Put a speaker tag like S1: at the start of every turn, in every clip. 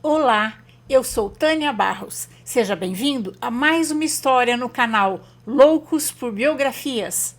S1: Olá, eu sou Tânia Barros. Seja bem-vindo a mais uma história no canal Loucos por Biografias.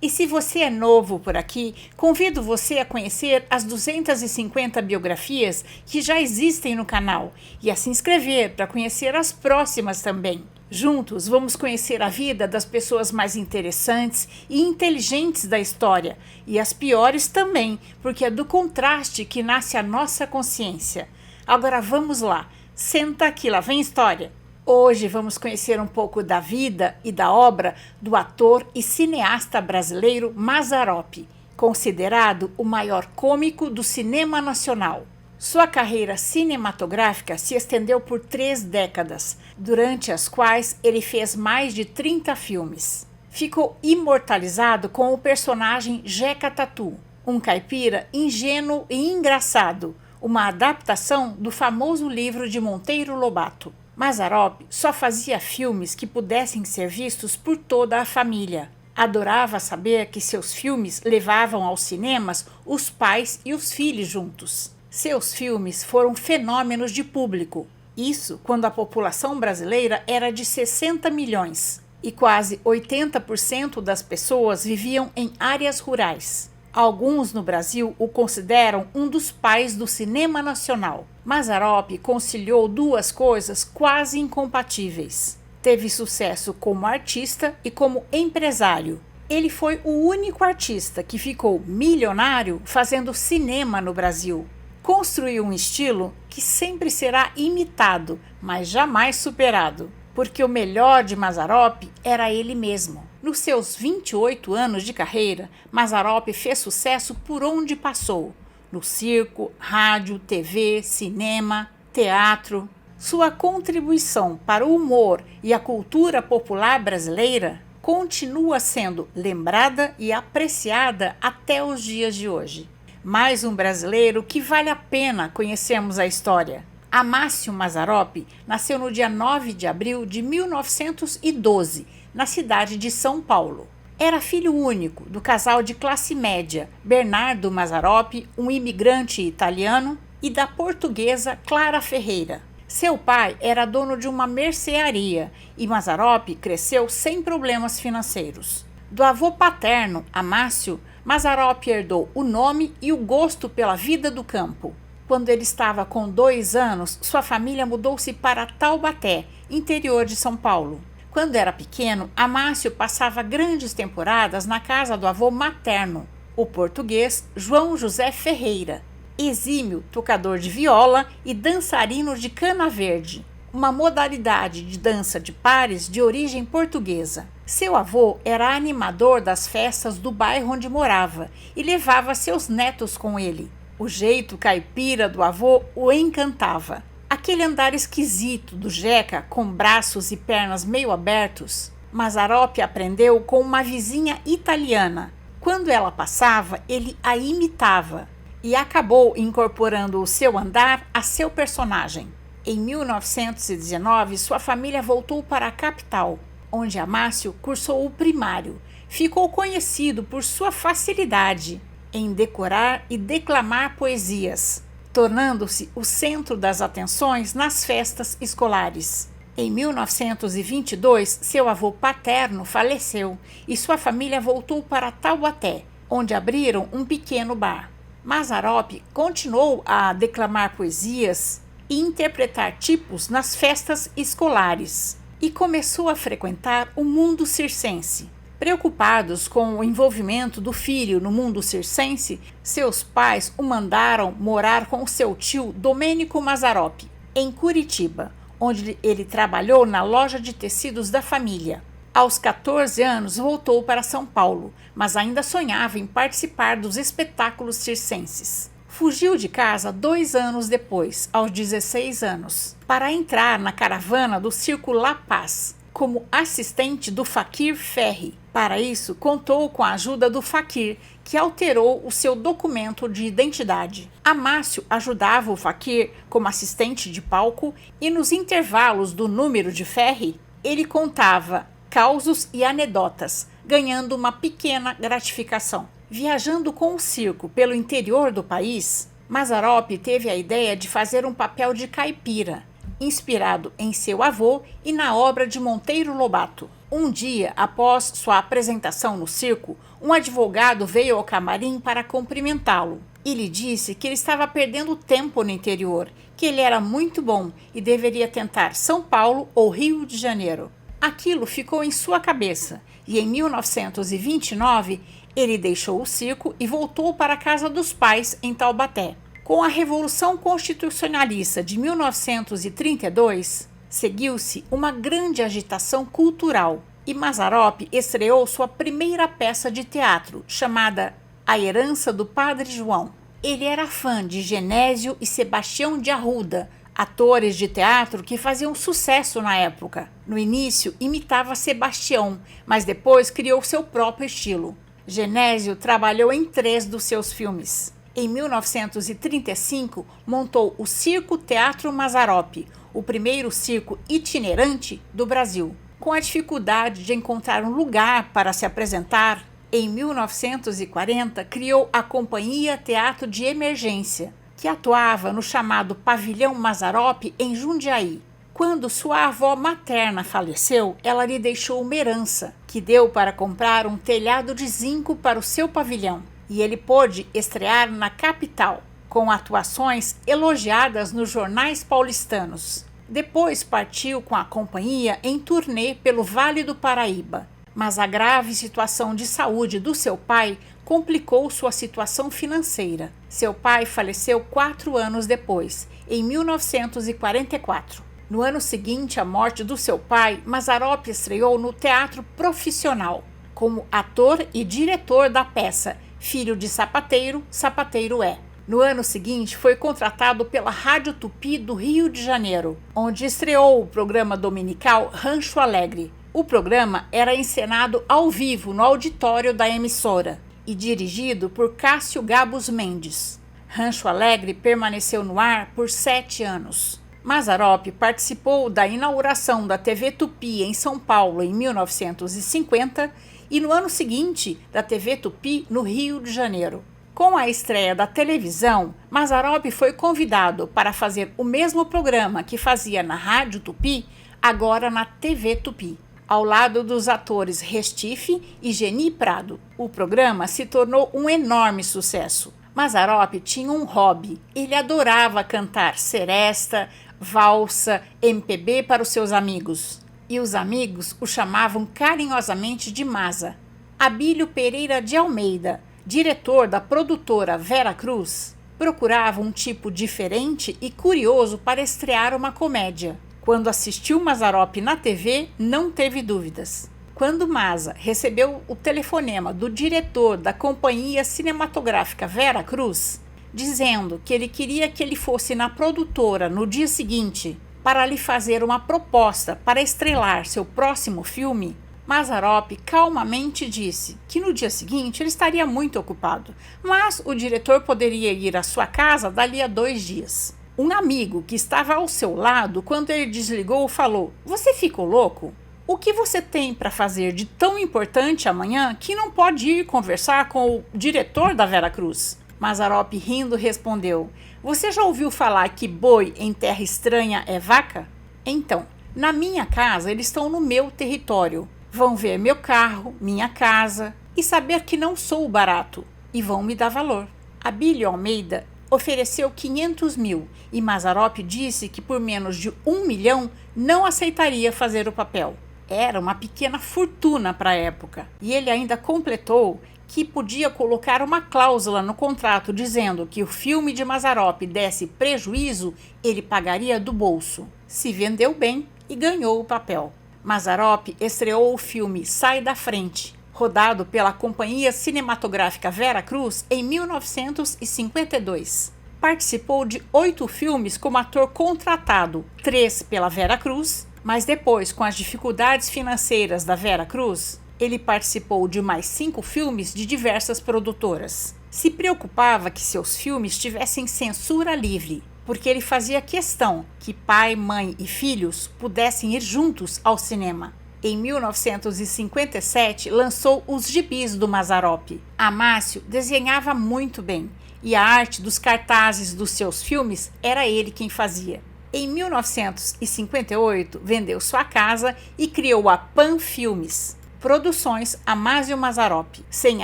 S1: E se você é novo por aqui, convido você a conhecer as 250 biografias que já existem no canal e a se inscrever para conhecer as próximas também. Juntos vamos conhecer a vida das pessoas mais interessantes e inteligentes da história, e as piores também, porque é do contraste que nasce a nossa consciência. Agora vamos lá, senta aqui, lá vem história. Hoje vamos conhecer um pouco da vida e da obra do ator e cineasta brasileiro Mazzaropi, considerado o maior cômico do cinema nacional. Sua carreira cinematográfica se estendeu por 3 décadas, durante as quais ele fez mais de 30 filmes. Ficou imortalizado com o personagem Jeca Tatu, um caipira ingênuo e engraçado, uma adaptação do famoso livro de Monteiro Lobato. Mazzaropi só fazia filmes que pudessem ser vistos por toda a família. Adorava saber que seus filmes levavam aos cinemas os pais e os filhos juntos. Seus filmes foram fenômenos de público. Isso quando a população brasileira era de 60 milhões e quase 80% das pessoas viviam em áreas rurais. Alguns no Brasil o consideram um dos pais do cinema nacional. Mazzaropi conciliou 2 coisas quase incompatíveis. Teve sucesso como artista e como empresário. Ele foi o único artista que ficou milionário fazendo cinema no Brasil. Construiu um estilo que sempre será imitado, mas jamais superado, porque o melhor de Mazzaropi era ele mesmo. Nos seus 28 anos de carreira, Mazzaropi fez sucesso por onde passou, no circo, rádio, TV, cinema, teatro. Sua contribuição para o humor e a cultura popular brasileira continua sendo lembrada e apreciada até os dias de hoje. Mais um brasileiro que vale a pena conhecermos a história. Amácio Mazzaropi nasceu no dia 9 de abril de 1912, na cidade de São Paulo. Era filho único do casal de classe média Bernardo Mazzaropi, um imigrante italiano, e da portuguesa Clara Ferreira. Seu pai era dono de uma mercearia e Mazzaropi cresceu sem problemas financeiros. Do avô paterno, Amácio, Mazzaropi herdou o nome e o gosto pela vida do campo. Quando ele estava com 2 anos, sua família mudou-se para Taubaté, interior de São Paulo. Quando era pequeno, Amácio passava grandes temporadas na casa do avô materno, o português João José Ferreira, exímio tocador de viola e dançarino de cana verde, uma modalidade de dança de pares de origem portuguesa. Seu avô era animador das festas do bairro onde morava e levava seus netos com ele. O jeito caipira do avô o encantava. Aquele andar esquisito do Jeca, com braços e pernas meio abertos, Mazzaropi aprendeu com uma vizinha italiana. Quando ela passava, ele a imitava e acabou incorporando o seu andar a seu personagem. Em 1919, sua família voltou para a capital, onde Amácio cursou o primário. Ficou conhecido por sua facilidade em decorar e declamar poesias, tornando-se o centro das atenções nas festas escolares. Em 1922, seu avô paterno faleceu e sua família voltou para Taubaté, onde abriram um pequeno bar. Mazzaropi continuou a declamar poesias e interpretar tipos nas festas escolares e começou a frequentar o mundo circense. Preocupados com o envolvimento do filho no mundo circense, seus pais o mandaram morar com seu tio Domênico Mazzaropi, em Curitiba, onde ele trabalhou na loja de tecidos da família. Aos 14 anos voltou para São Paulo, mas ainda sonhava em participar dos espetáculos circenses. Fugiu de casa 2 anos depois, aos 16 anos, para entrar na caravana do Circo La Paz, como assistente do Fakir Ferri. Para isso, contou com a ajuda do Fakir, que alterou o seu documento de identidade. Amácio ajudava o Fakir como assistente de palco e nos intervalos do número de Ferri, ele contava causos e anedotas, ganhando uma pequena gratificação. Viajando com o circo pelo interior do país, Mazzaropi teve a ideia de fazer um papel de caipira, inspirado em seu avô e na obra de Monteiro Lobato. Um dia, após sua apresentação no circo, um advogado veio ao camarim para cumprimentá-lo e lhe disse que ele estava perdendo tempo no interior, que ele era muito bom e deveria tentar São Paulo ou Rio de Janeiro. Aquilo ficou em sua cabeça e em 1929 ele deixou o circo e voltou para a casa dos pais em Taubaté. Com a Revolução Constitucionalista de 1932, seguiu-se uma grande agitação cultural e Mazzaropi estreou sua primeira peça de teatro, chamada A Herança do Padre João. Ele era fã de Genésio e Sebastião de Arruda, atores de teatro que faziam sucesso na época. No início, imitava Sebastião, mas depois criou seu próprio estilo. Genésio trabalhou em 3 dos seus filmes. Em 1935, montou o Circo Teatro Mazzaropi, o primeiro circo itinerante do Brasil. Com a dificuldade de encontrar um lugar para se apresentar, em 1940 criou a Companhia Teatro de Emergência, que atuava no chamado Pavilhão Mazzaropi em Jundiaí. Quando sua avó materna faleceu, ela lhe deixou uma herança, que deu para comprar um telhado de zinco para o seu pavilhão, e ele pôde estrear na capital, com atuações elogiadas nos jornais paulistanos. Depois partiu com a companhia em turnê pelo Vale do Paraíba, mas a grave situação de saúde do seu pai complicou sua situação financeira. Seu pai faleceu 4 anos depois, em 1944. No ano seguinte à morte do seu pai, Mazzaropi estreou no teatro profissional, como ator e diretor da peça Filho de Sapateiro, Sapateiro é. No ano seguinte, foi contratado pela Rádio Tupi do Rio de Janeiro, onde estreou o programa dominical Rancho Alegre. O programa era encenado ao vivo no auditório da emissora e dirigido por Cássio Gabos Mendes. Rancho Alegre permaneceu no ar por 7 anos. Mazzaropi participou da inauguração da TV Tupi em São Paulo em 1950 e no ano seguinte da TV Tupi no Rio de Janeiro. Com a estreia da televisão, Mazzaropi foi convidado para fazer o mesmo programa que fazia na Rádio Tupi, agora na TV Tupi, ao lado dos atores Restife e Geni Prado. O programa se tornou um enorme sucesso. Mazzaropi tinha um hobby. Ele adorava cantar seresta, valsa, MPB para os seus amigos. E os amigos o chamavam carinhosamente de Maza. Abílio Pereira de Almeida, diretor da produtora Vera Cruz, procurava um tipo diferente e curioso para estrear uma comédia. Quando assistiu Mazzaropi na TV, não teve dúvidas. Quando Maza recebeu o telefonema do diretor da Companhia Cinematográfica Vera Cruz, dizendo que ele queria que ele fosse na produtora no dia seguinte para lhe fazer uma proposta para estrelar seu próximo filme, Mazzaropi calmamente disse que no dia seguinte ele estaria muito ocupado, mas o diretor poderia ir à sua casa dali a 2 dias. Um amigo que estava ao seu lado, quando ele desligou, falou: "Você ficou louco? O que você tem para fazer de tão importante amanhã que não pode ir conversar com o diretor da Vera Cruz?" Mazzaropi, rindo, respondeu: "Você já ouviu falar que boi em terra estranha é vaca? Então, na minha casa eles estão no meu território. Vão ver meu carro, minha casa e saber que não sou barato e vão me dar valor." Abílio Almeida ofereceu 500 mil e Mazzaropi disse que por menos de 1 milhão não aceitaria fazer o papel. Era uma pequena fortuna para a época. E ele ainda completou que podia colocar uma cláusula no contrato dizendo que o filme de Mazzaropi desse prejuízo, ele pagaria do bolso. Se vendeu bem e ganhou o papel. Mazzaropi estreou o filme Sai da Frente, rodado pela Companhia Cinematográfica Vera Cruz em 1952. Participou de 8 filmes como ator contratado, 3 pela Vera Cruz, mas depois, com as dificuldades financeiras da Vera Cruz, ele participou de mais 5 filmes de diversas produtoras. Se preocupava que seus filmes tivessem censura livre, porque ele fazia questão que pai, mãe e filhos pudessem ir juntos ao cinema. Em 1957, lançou Os Gibis do Mazzaropi. Amácio desenhava muito bem e a arte dos cartazes dos seus filmes era ele quem fazia. Em 1958, vendeu sua casa e criou a Pan Filmes, Produções Amácio Mazzaropi, sem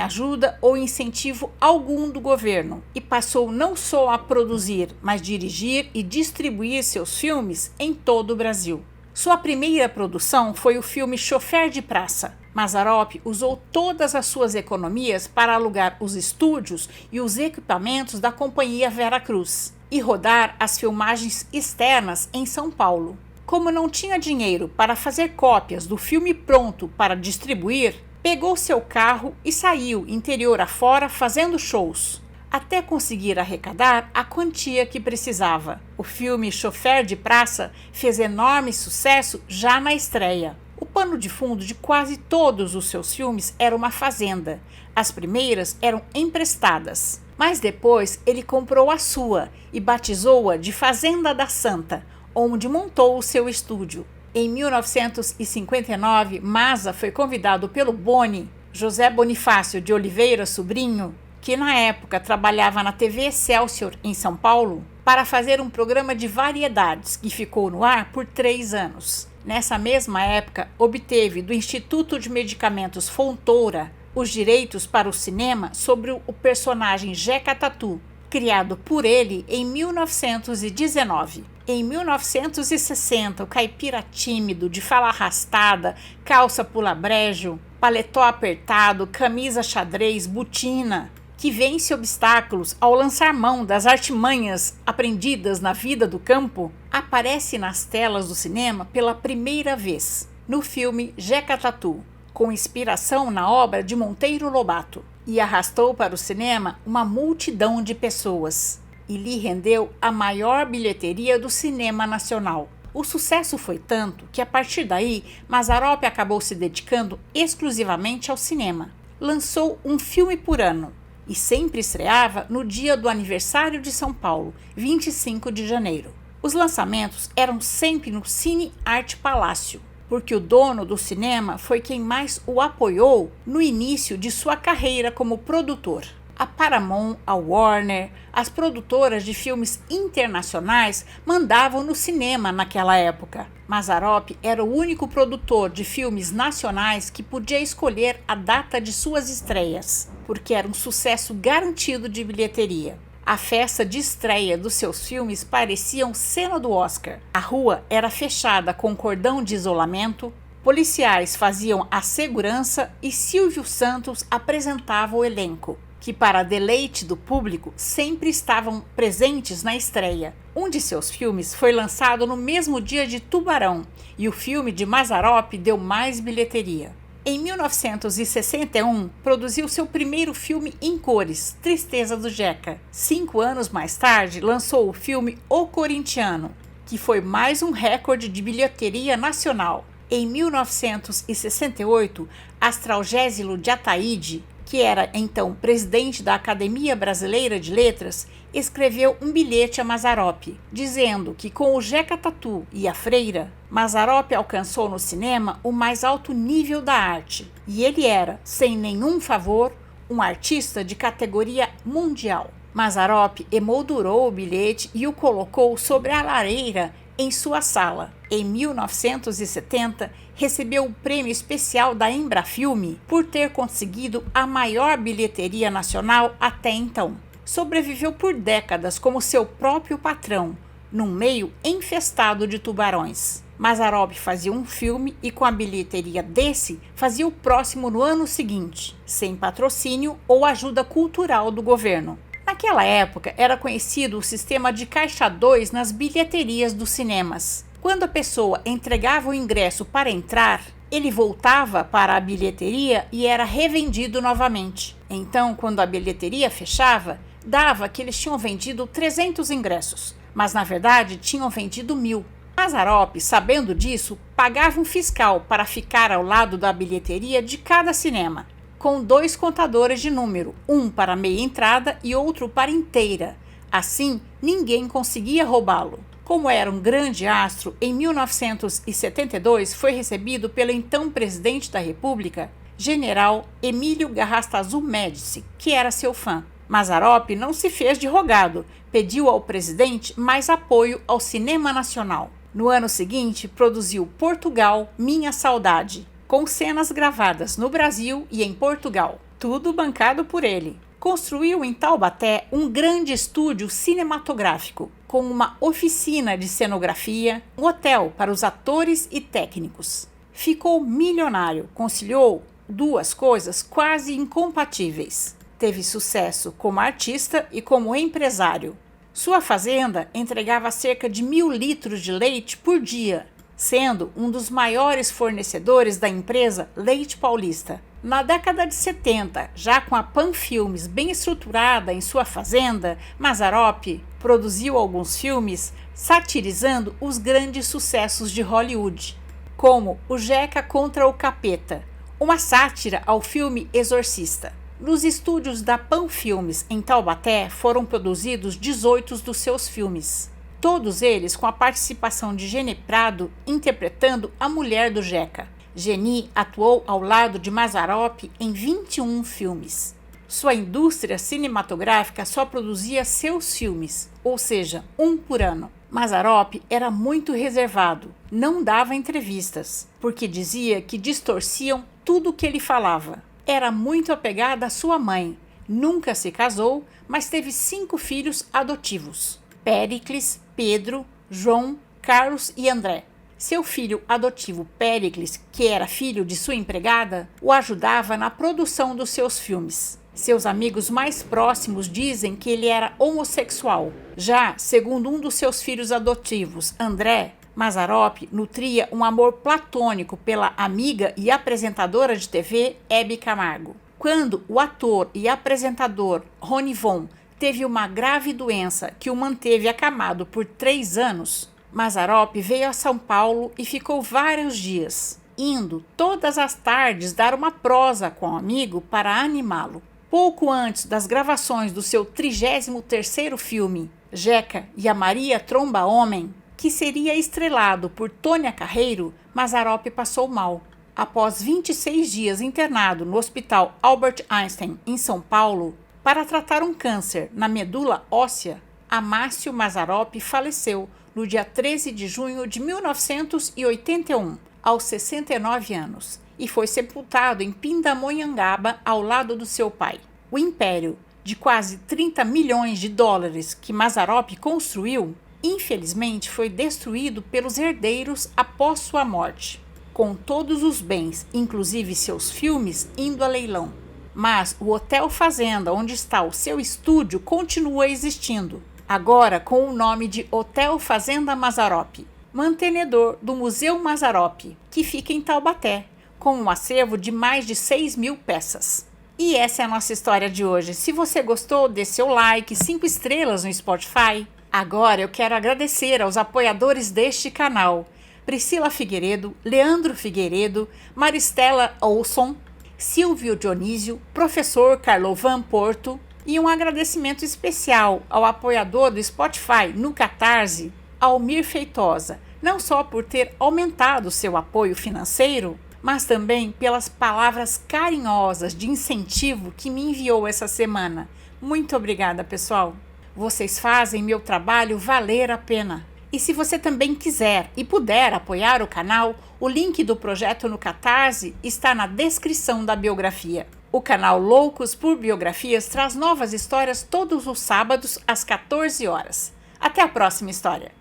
S1: ajuda ou incentivo algum do governo, e passou não só a produzir, mas dirigir e distribuir seus filmes em todo o Brasil. Sua primeira produção foi o filme Chofer de Praça. Mazzaropi usou todas as suas economias para alugar os estúdios e os equipamentos da companhia Veracruz e rodar as filmagens externas em São Paulo. Como não tinha dinheiro para fazer cópias do filme pronto para distribuir, pegou seu carro e saiu interior afora fazendo shows, até conseguir arrecadar a quantia que precisava. O filme Chofer de Praça fez enorme sucesso já na estreia. O pano de fundo de quase todos os seus filmes era uma fazenda. As primeiras eram emprestadas, mas depois ele comprou a sua e batizou-a de Fazenda da Santa, onde montou o seu estúdio. Em 1959, Mazza foi convidado pelo Boni, José Bonifácio de Oliveira Sobrinho, que na época trabalhava na TV Excelsior em São Paulo, para fazer um programa de variedades que ficou no ar por 3 anos. Nessa mesma época, obteve do Instituto de Medicamentos Fontoura os direitos para o cinema sobre o personagem Jeca Tatu, criado por ele em 1919. Em 1960, o caipira tímido, de fala arrastada, calça pula-brejo, paletó apertado, camisa xadrez, botina, que vence obstáculos ao lançar mão das artimanhas aprendidas na vida do campo, aparece nas telas do cinema pela primeira vez, no filme Jeca Tatu, com inspiração na obra de Monteiro Lobato, e arrastou para o cinema uma multidão de pessoas, e lhe rendeu a maior bilheteria do cinema nacional. O sucesso foi tanto que, a partir daí, Mazzaropi acabou se dedicando exclusivamente ao cinema. Lançou um filme por ano, e sempre estreava no dia do aniversário de São Paulo, 25 de janeiro. Os lançamentos eram sempre no Cine Arte Palácio, porque o dono do cinema foi quem mais o apoiou no início de sua carreira como produtor. A Paramount, a Warner, as produtoras de filmes internacionais mandavam no cinema naquela época. Mazzaropi era o único produtor de filmes nacionais que podia escolher a data de suas estreias, porque era um sucesso garantido de bilheteria. A festa de estreia dos seus filmes parecia cena do Oscar. A rua era fechada com cordão de isolamento, policiais faziam a segurança e Silvio Santos apresentava o elenco, que, para deleite do público, sempre estavam presentes na estreia. Um de seus filmes foi lançado no mesmo dia de Tubarão, e o filme de Mazzaropi deu mais bilheteria. Em 1961, produziu seu primeiro filme em cores, Tristeza do Jeca. 5 anos mais tarde, lançou o filme O Corintiano, que foi mais um recorde de bilheteria nacional. Em 1968, Astralgésilo de Ataíde, que era então presidente da Academia Brasileira de Letras, escreveu um bilhete a Mazzaropi, dizendo que com o Jeca Tatu e a Freira, Mazzaropi alcançou no cinema o mais alto nível da arte, e ele era, sem nenhum favor, um artista de categoria mundial. Mazzaropi emoldurou o bilhete e o colocou sobre a lareira em sua sala. Em 1970, recebeu o prêmio especial da Embrafilme por ter conseguido a maior bilheteria nacional até então. Sobreviveu por décadas como seu próprio patrão, num meio infestado de tubarões. Mazzaropi fazia um filme e, com a bilheteria desse, fazia o próximo no ano seguinte, sem patrocínio ou ajuda cultural do governo. Naquela época, era conhecido o sistema de caixa 2 nas bilheterias dos cinemas. Quando a pessoa entregava o ingresso para entrar, ele voltava para a bilheteria e era revendido novamente. Então, quando a bilheteria fechava, dava que eles tinham vendido 300 ingressos, mas na verdade tinham vendido 1000. Mazzaropi, sabendo disso, pagava um fiscal para ficar ao lado da bilheteria de cada cinema, com 2 contadores de número, um para meia entrada e outro para inteira. Assim, ninguém conseguia roubá-lo. Como era um grande astro, em 1972 foi recebido pelo então presidente da República, General Emílio Garrastazu Médici, que era seu fã. Mazzaropi não se fez de rogado, pediu ao presidente mais apoio ao cinema nacional. No ano seguinte, produziu Portugal, Minha Saudade, com cenas gravadas no Brasil e em Portugal, tudo bancado por ele. Construiu em Taubaté um grande estúdio cinematográfico, com uma oficina de cenografia, um hotel para os atores e técnicos. Ficou milionário, conciliou duas coisas quase incompatíveis. Teve sucesso como artista e como empresário. Sua fazenda entregava cerca de 1.000 litros de leite por dia, sendo um dos maiores fornecedores da empresa Leite Paulista. Na década de 70, já com a Panfilmes bem estruturada em sua fazenda, Mazzaropi produziu alguns filmes satirizando os grandes sucessos de Hollywood, como O Jeca contra o Capeta, uma sátira ao filme Exorcista. Nos estúdios da Panfilmes, em Taubaté, foram produzidos 18 dos seus filmes, todos eles com a participação de Geni Prado interpretando a mulher do Jeca. Geni atuou ao lado de Mazzaropi em 21 filmes. Sua indústria cinematográfica só produzia seus filmes, ou seja, um por ano. Mazzaropi era muito reservado, não dava entrevistas, porque dizia que distorciam tudo o que ele falava. Era muito apegada à sua mãe, nunca se casou, mas teve 5 filhos adotivos: Péricles, Pedro, João, Carlos e André. Seu filho adotivo Péricles, que era filho de sua empregada, o ajudava na produção dos seus filmes. Seus amigos mais próximos dizem que ele era homossexual. Já, segundo um dos seus filhos adotivos, André, Mazzaropi nutria um amor platônico pela amiga e apresentadora de TV Hebe Camargo. Quando o ator e apresentador Rony Von teve uma grave doença que o manteve acamado por 3 anos, Mazzaropi veio a São Paulo e ficou vários dias, indo todas as tardes dar uma prosa com o amigo para animá-lo. Pouco antes das gravações do seu 33º filme, Jeca e a Maria Tromba Homem, que seria estrelado por Tônia Carreiro, Mazzaropi passou mal. Após 26 dias internado no Hospital Albert Einstein, em São Paulo, para tratar um câncer na medula óssea, Amácio Mazzaropi faleceu no dia 13 de junho de 1981, aos 69 anos, e foi sepultado em Pindamonhangaba, ao lado do seu pai. O império de quase 30 milhões de dólares que Mazzaropi construiu, infelizmente foi destruído pelos herdeiros após sua morte, com todos os bens, inclusive seus filmes, indo a leilão. Mas o Hotel Fazenda, onde está o seu estúdio, continua existindo, agora com o nome de Hotel Fazenda Mazzaropi, mantenedor do Museu Mazzaropi, que fica em Taubaté, com um acervo de mais de 6.000 peças. E essa é a nossa história de hoje. Se você gostou, dê seu like, 5 estrelas no Spotify. Agora eu quero agradecer aos apoiadores deste canal: Priscila Figueiredo, Leandro Figueiredo, Maristela Olson, Silvio Dionísio, Professor Carlovan Porto, e um agradecimento especial ao apoiador do Spotify no Catarse, Almir Feitosa, não só por ter aumentado seu apoio financeiro, mas também pelas palavras carinhosas de incentivo que me enviou essa semana. Muito obrigada, pessoal! Vocês fazem meu trabalho valer a pena. E se você também quiser e puder apoiar o canal, o link do projeto no Catarse está na descrição da biografia. O canal Loucos por Biografias traz novas histórias todos os sábados às 14 horas. Até a próxima história!